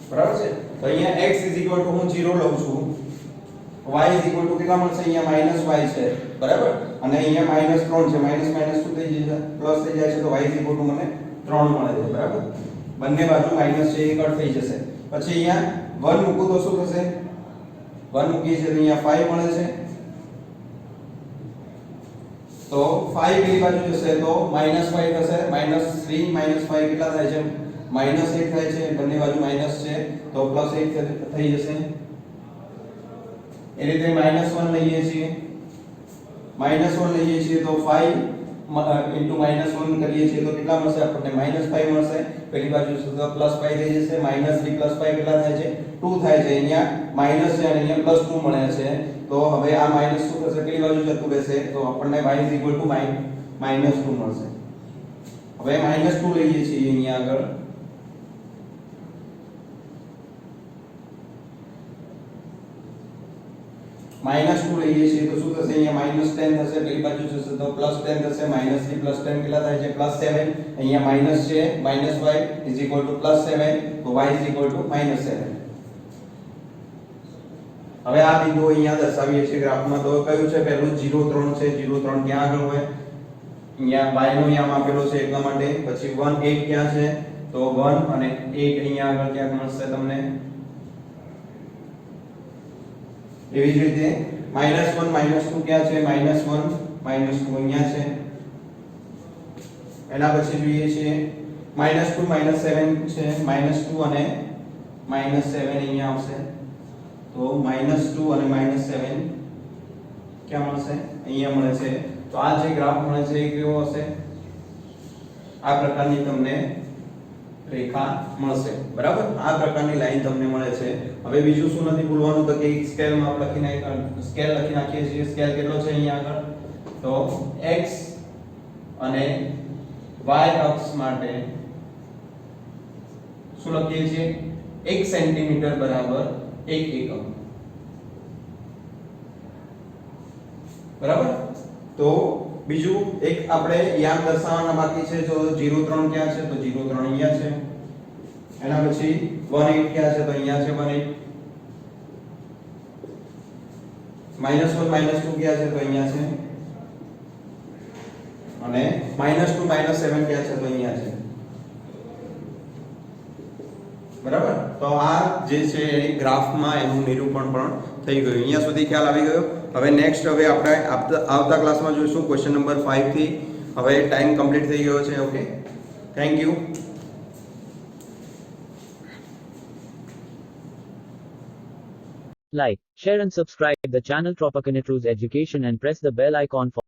બરાબર છે તો અહીંયા x હું 0 લઉં છું y કેટલા મળશે અહીંયા -y છે બરાબર અને અહીંયા -3 છે માઈનસ માઈનસ શું થઈ જશે પ્લસ થઈ જાય છે તો y મને 3 મળે છે બરાબર બંને બાજુ માઈનસ છે એ કટ થઈ જશે પછી અહીંયા 1 મૂકું તો શું થશે 1 મૂકીએ છીએ તો અહીંયા 5 મળે છે તો 5 પેલી બાજુ જશે તો -5 થશે -3 -5 કેટલા થાય છે -8 થાય છે બંને બાજુ માઈનસ છે તો +8 થઈ જશે એ રીતે -1 લઈએ છીએ -1 લઈએ છીએ તો 5 -1 કરીએ છીએ તો કેટલા મળશે આપણને -5 મળશે પેલી બાજુ તો +5 થઈ જશે -3 +5 કેટલા થાય છે 2 થાય છે અહીંયા માઈનસ છે અને અહીંયા +2 મળે છે તો હવે આ માઈનસ શું થશે પેલી બાજુ જતું રહેશે તો આપણને y -2 મળશે હવે -2 લઈએ છીએ અહીંયા આગળ -2 લઈએ છીએ તો શું થશે અહીંયા -10 થશે પેલી બાજુ જશે તો +10 થશે -3 +10 કેટલા થાય છે +7 અહીંયા માઈનસ છે -5 +7 તો y -7 હવે આ બિંદુ અહીંયા દર્શાવીએ છીએ ગ્રાફમાં તો કયું છે પહેલું 0 3 છે 0 3 ક્યાં આગળ હોય અહીંયા y નો અહીંયા આપેલો છે એટલા માટે પછી 1 8 ક્યાં છે તો 1 અને 8 અહીંયા આગળ ક્યાંક મળશે તમને એવી જ રીતે -1 -2 ક્યાં છે -1 -2 અહીંયા છે એના પછી જોઈએ છીએ -2 -7 છે -2 અને -7 અહીંયા આવશે તો -2 અને -7 ક્યાં મળશે અહીંયા મળે છે તો આ જે ગ્રાફ મળે છે એ કેવો હશે આ પ્રકારની તમને રેખા મળશે બરાબર આ પ્રકારની લાઈન તમને મળે છે હવે બીજું શું નથી ભૂલવાનું તો કે સ્કેલ માં આપણે સ્કેલ લખી નાખીએ છીએ સ્કેલ કેટલો છે અહીંયા આગળ તો x અને y અક્ષ માટે શું લખીએ છીએ 1 સેન્ટીમીટર બરાબર 1 એકમ બરાબર તો બીજું એક આપણે યામ દર્શાવવાના બાકી છે તો 0 3 ક્યાં છે તો 0 3 અહીંયા છે એના પછી 1 8 ક્યાં છે તો અહીંયા છે 1 8 -1 -2 ક્યાં છે તો અહીંયા છે અને -2 -7 ક્યાં છે તો અહીંયા છે બરાબર તો આ જે છે એ ગ્રાફમાં એનું નિરૂપણ પણ થઈ ગયું અહીંયા સુધી ખ્યાલ આવી ગયો હવે નેક્સ્ટ હવે આપણે આવતા ક્લાસમાં જોઈશું ક્વેશ્ચન નંબર 5 થી હવે ટાઈમ કમ્પ્લીટ થઈ ગયો છે okay thank you Like, share and subscribe the channel Tropicanatruz Education and press the bell icon for